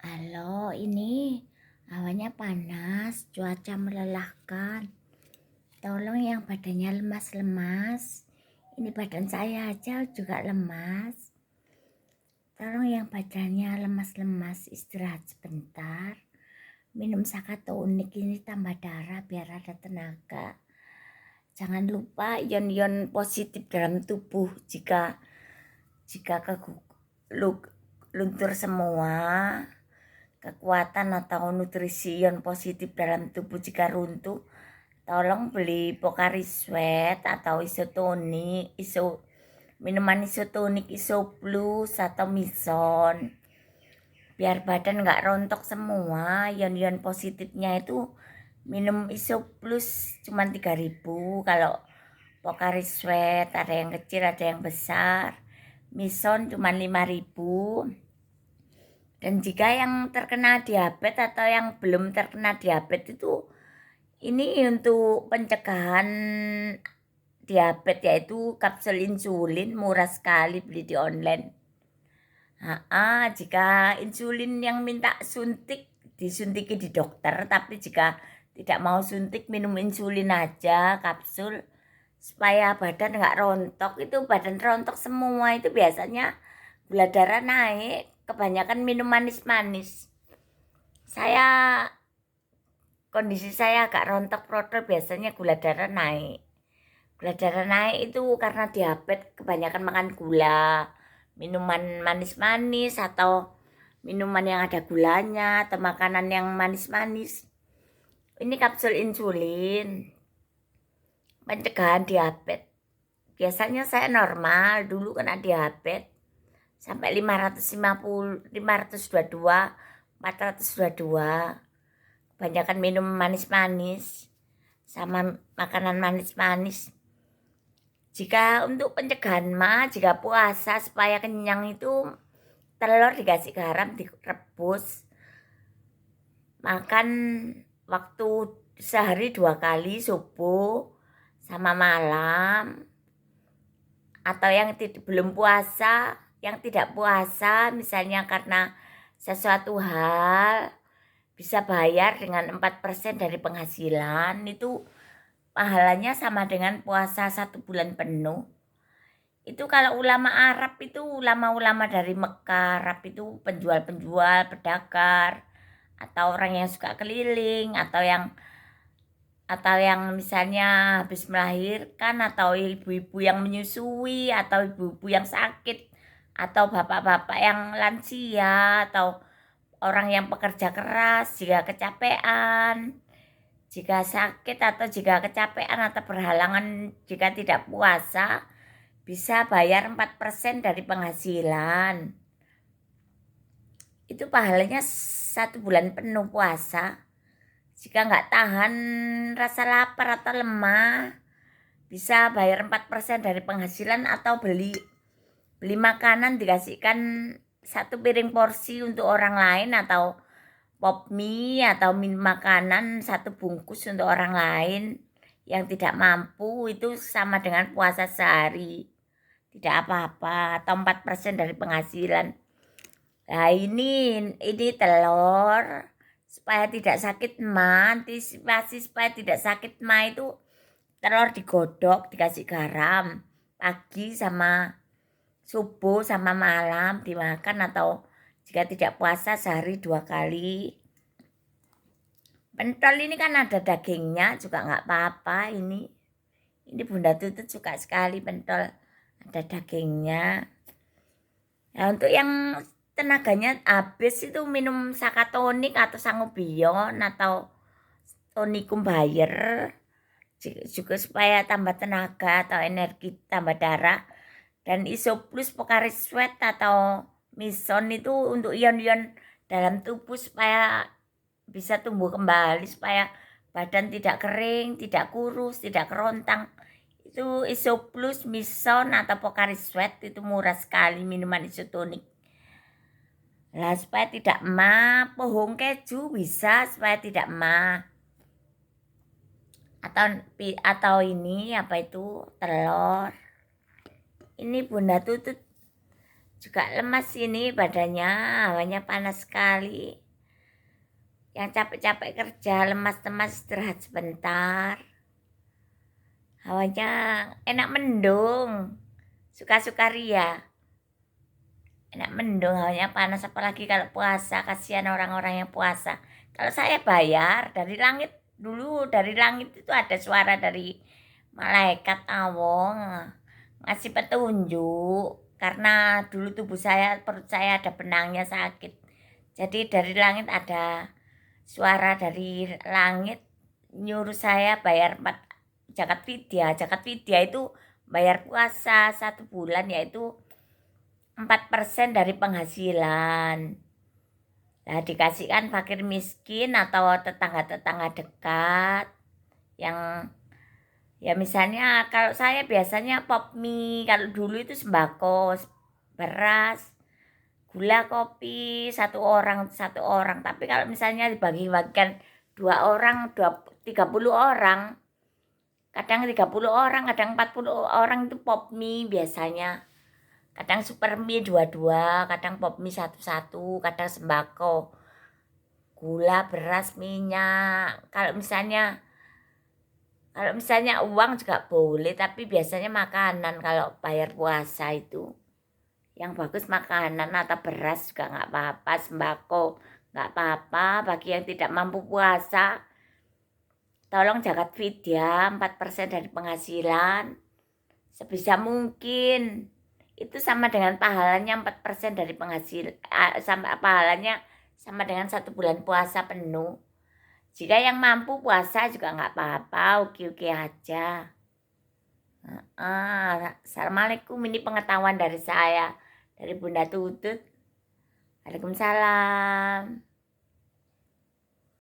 Halo, ini hawanya panas, cuaca melelahkan. Tolong yang badannya lemas-lemas. Ini badan saya aja juga lemas. Tolong yang badannya lemas-lemas istirahat sebentar. Minum sakatonik ini tambah darah biar ada tenaga. Jangan lupa ion-ion positif dalam tubuh jika luntur semua. Kekuatan atau nutrisi ion positif dalam tubuh jika runtuh, tolong beli Pocari Sweat atau isotonik, minuman isotonik, Isoplus atau Mison. Biar badan nggak rontok semua, ion-ion positifnya itu minum Isoplus cuma 3.000, kalau Pocari Sweat ada yang kecil ada yang besar, Mison cuma 5.000. Dan jika yang terkena diabetes atau yang belum terkena diabetes itu, ini untuk pencegahan diabetes yaitu kapsul insulin, murah sekali beli di online. Jika insulin yang minta suntik, disuntik di dokter, tapi jika tidak mau suntik minum insulin aja kapsul supaya badan nggak rontok. Itu badan rontok semua itu biasanya gula darah naik, kebanyakan minum manis-manis. Kondisi saya agak rontok-rontok, biasanya gula darah naik. Gula darah naik itu karena diabetes, kebanyakan makan gula, minuman manis-manis atau minuman yang ada gulanya atau makanan yang manis-manis. Ini kapsul insulin, pencegahan diabetes. Biasanya saya normal, dulu kena diabetes sampai 550, 522, 422. Kebanyakan minum manis-manis sama makanan manis-manis. Jika untuk pencegahan jika puasa supaya kenyang itu telur dikasih garam, direbus. Makan waktu sehari 2 kali, subuh sama malam. Atau yang belum puasa, yang tidak puasa misalnya karena sesuatu hal, bisa bayar dengan 4% dari penghasilan. Itu pahalanya sama dengan puasa 1 bulan penuh. Itu kalau ulama Arab itu, ulama-ulama dari Mekah Arab itu, penjual-penjual, pedagang, atau orang yang suka keliling, atau yang misalnya habis melahirkan, atau ibu-ibu yang menyusui, atau ibu-ibu yang sakit, atau bapak-bapak yang lansia, atau orang yang pekerja keras, jika kecapean, jika sakit atau jika kecapean atau berhalangan jika tidak puasa, bisa bayar 4% dari penghasilan. Itu pahalanya 1 bulan penuh puasa. Jika nggak tahan rasa lapar atau lemah, bisa bayar 4% dari penghasilan atau beli makanan, dikasihkan 1 piring porsi untuk orang lain, atau pop mie atau makanan 1 bungkus untuk orang lain yang tidak mampu. Itu sama dengan puasa sehari, tidak apa-apa, atau 4% dari penghasilan. Nah ini telur supaya tidak sakit antisipasi supaya tidak sakit itu telur digodok, dikasih garam, pagi sama subuh sama malam dimakan, atau jika tidak puasa sehari 2 kali. Pentol ini kan ada dagingnya juga nggak apa-apa. Ini Bunda Tutut suka sekali pentol, ada dagingnya. Nah, untuk yang tenaganya habis itu minum sakatonik atau sangobion atau tonikum bayer juga supaya tambah tenaga atau energi, tambah darah. Dan Isoplus, Pocari Sweat atau Mison itu untuk ion-ion dalam tubuh supaya bisa tumbuh kembali, supaya badan tidak kering, tidak kurus, tidak kerontang. Itu Isoplus, Mison atau Pocari Sweat itu murah sekali minuman isotonik. Lah supaya tidak pohong keju bisa supaya tidak atau ini apa itu telur. Ini Bunda Tutut juga lemas ini badannya, hawanya panas sekali. Yang capek-capek kerja, lemas-lemas istirahat sebentar. Hawanya enak mendung, suka-suka ria. Enak mendung, hawanya panas, apalagi kalau puasa, kasihan orang-orang yang puasa. Kalau saya bayar dari langit dulu, dari langit itu ada suara dari malaikat awong ngasih petunjuk. Karena dulu tubuh saya, perut saya ada benangnya sakit. Jadi dari langit ada suara dari langit nyuruh saya bayar 4 zakat fidyah. Zakat fidyah itu bayar puasa 1 bulan, yaitu 4% dari penghasilan. Nah, dikasihkan fakir miskin atau tetangga-tetangga dekat yang ya misalnya kalau saya biasanya pop mie, kalau dulu itu sembako, beras, gula, kopi, satu orang. Tapi kalau misalnya dibagi-bagikan 30 orang, kadang 30 orang, kadang 40 orang itu pop mie biasanya. Kadang super mie 2, kadang pop mie 1, kadang sembako, gula, beras, minyak. Kalau misalnya uang juga boleh, tapi biasanya makanan kalau bayar puasa itu. Yang bagus makanan atau beras juga nggak apa-apa, sembako nggak apa-apa. Bagi yang tidak mampu puasa, tolong zakat fidyah 4% dari penghasilan. Sebisa mungkin. Itu sama dengan pahalanya 4% dari penghasilan, sama pahalanya sama dengan 1 bulan puasa penuh. Jika yang mampu puasa juga nggak apa-apa, oke-oke aja. Assalamualaikum, ini pengetahuan dari saya, dari Bunda Tutut. Waalaikumsalam.